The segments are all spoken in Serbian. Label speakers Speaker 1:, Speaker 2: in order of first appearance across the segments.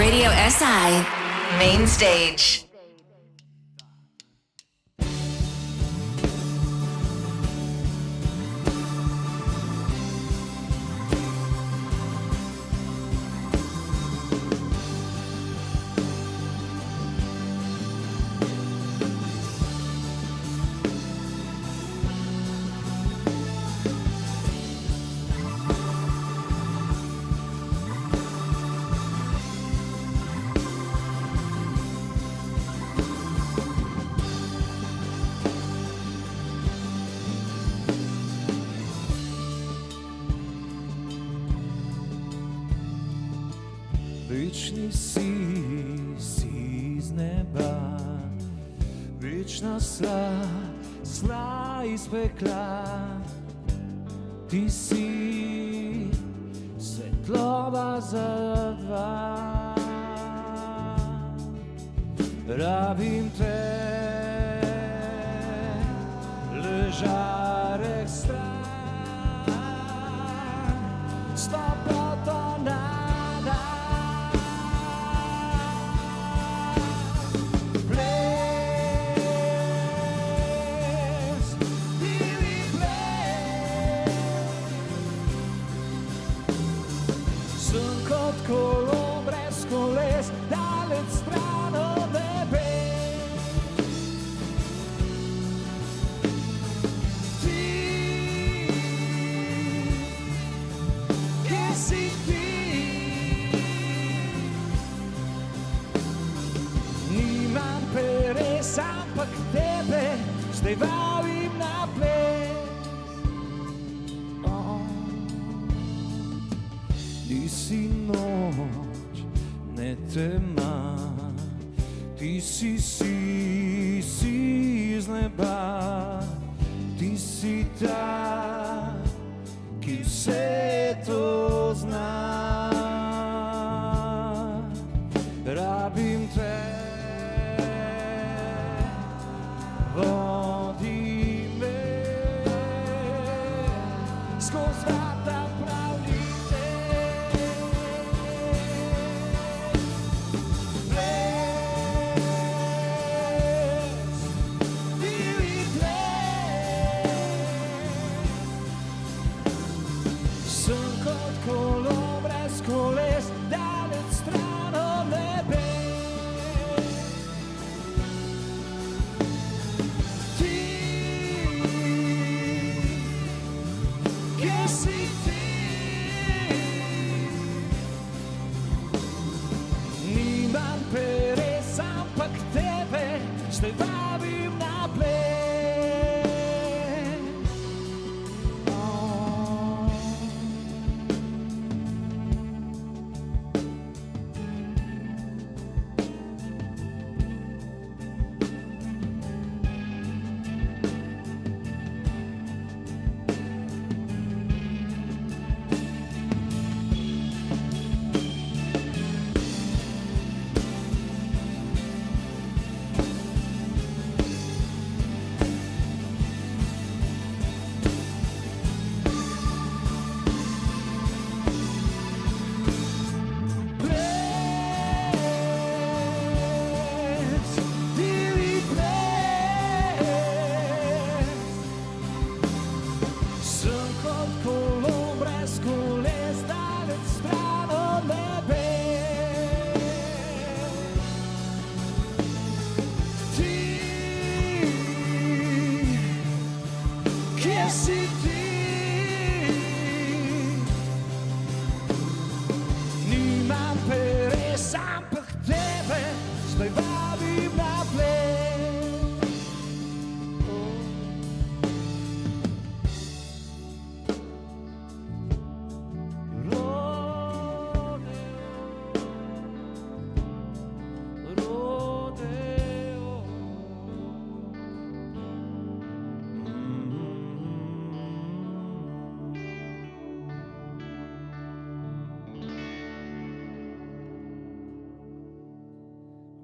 Speaker 1: Radio SI Main Stage.
Speaker 2: Вічний си з неба, вічна сла із пекла, ти си світлова задва, rabim te ležárek strán, stoproto nada. Kot kolo brez koles, daleč stran od nebes. Ti, kje si ti? Nimam peres, ampak tebe zdaj vabim na ples. Ti si noč, ne tema, ti si z neba, ti si ta, ki vse to zna. Rabim te, vodi me skozi vrata pravljice. Kolo brez koles, daleč stran od nebes. Ti, kje si ti? Nimam peres, ampak tebe zdaj vabim na ples. Nimam peres, ampak tebe zdaj vabim na ples.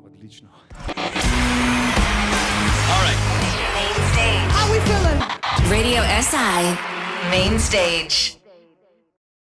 Speaker 2: Odlično.
Speaker 3: All right.
Speaker 1: Main Stage.
Speaker 4: How we feeling?
Speaker 1: Radio SI Main Stage.